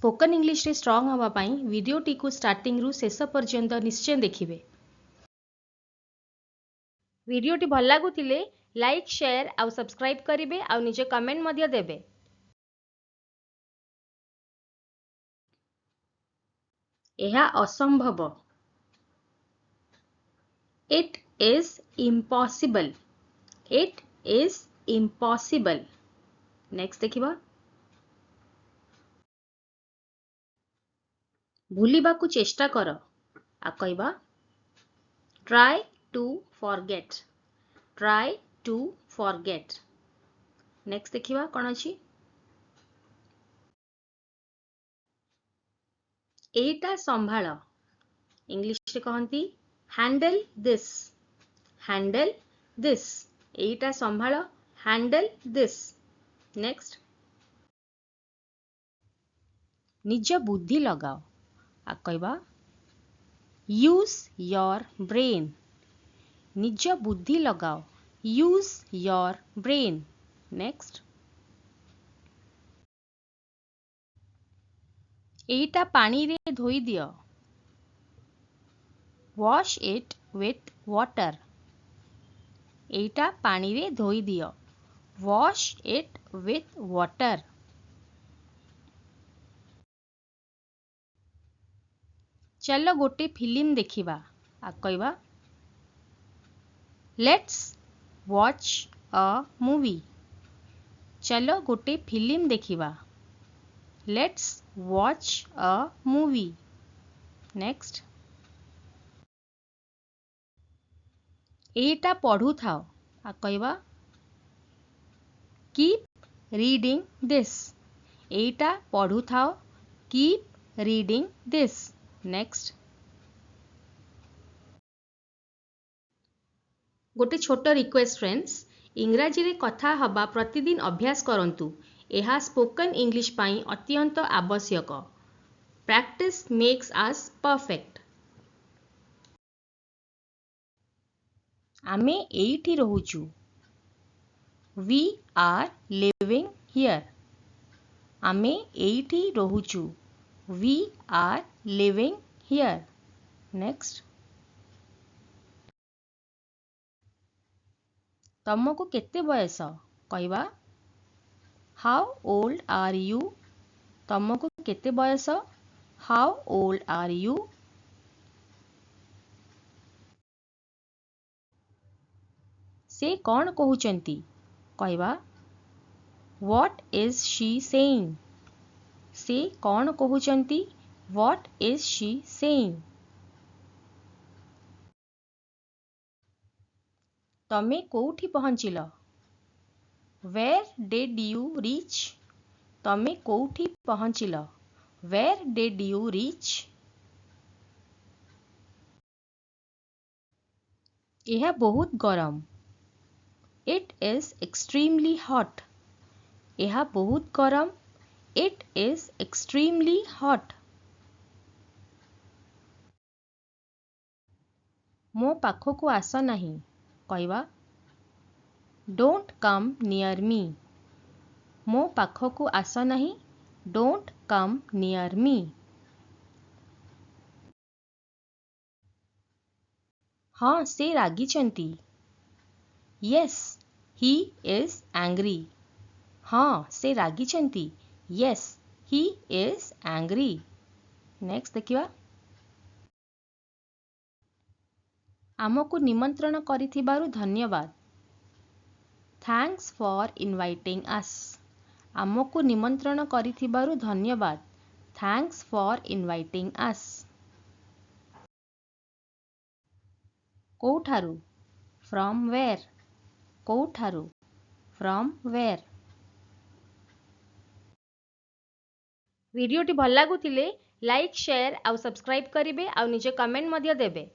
Spoken English रे strong हवा पाई वीडियोटी को स्टार्टिंग रु शेष पर्यंत निश्चय देखिए। वीडियोटी भल लागुतिले लाइक शेयर आउ सब्सक्राइब करिवे आउ निजे कमेंट मध्य देबे। एहा असंभव। It is impossible. It is impossible. Next देखिबा। भूलिबा को चेष्टा कर। आ कहबा try to forget. Try to forget. Next देखिबा कोन अछि। एटा संभाळ। इंग्लिश रे कहंती हैंडल दिस। Handle this. एटा संभाळ हैंडल दिस। नेक्स्ट निज बुद्धि लगाओ। आ कहबा यूज योर ब्रेन। निज बुद्धि लगाओ। Use your brain. नेक्स्ट एटा पानी रे धोई दियो। Wash it with water. एटा पानी रे धोई दियो। Wash it with water. चलो गोटे फिल्म देखिबा। आ कहबा लेट्स वॉच अ मूवी। चलो गोटे फिल्म देखिबा। Let's watch a movie. Next एटा पढ़ू थाओ। आ कहबा कीप रीडिंग दिस। एटा पढ़ू थाओ। Keep reading this. नेक्स्ट गोटे छोट रिक्वेस्ट फ्रेंड्स, इंग्राजी रे कथा हबा प्रतिदिन अभ्यास करंतु। एहा स्पोकन इंग्लिश पाई अत्यंत आवश्यक। Practice makes us perfect. आमे एठी रहूचु। We are living here. आमे एठी रहूचु। We are living here. Next तमको केते बयस। कहबा हाउ ओल्ड आर यू। तमको केते बयस। How old are you. से कौन कहउचंती। कहबा व्हाट इज शी सेइंग। से कौन कहउचंती। What is she saying. तमे कोठी पहुंचिल। Where did you reach. तमे कोठी पहुंचिल। Where did you reach. यह बहुत गरम। It is extremely hot. यह बहुत गरम। It is extremely hot. मो पाखको आस नहीं। कहबा डोंट कम नियर मी। मो पाखको आस नहीं। Don't come near me. हाँ से रागिचंती। Yes he is angry. हाँ से रागिचंती। Yes he is angry. Next देखिबा। आमको निमंत्रण करिथिबारु धन्यवाद। Thanks for inviting us. आमको निमंत्रण करिथिबारु धन्यवाद। Thanks for inviting us. कोठारु फ्रॉम वेयर। कोठारु फ्रॉम वेयर। वीडियोटी भल लागुतिले लाइक शेयर आउ सब्सक्राइब करिवे आउ निजे कमेंट मध्य देबे।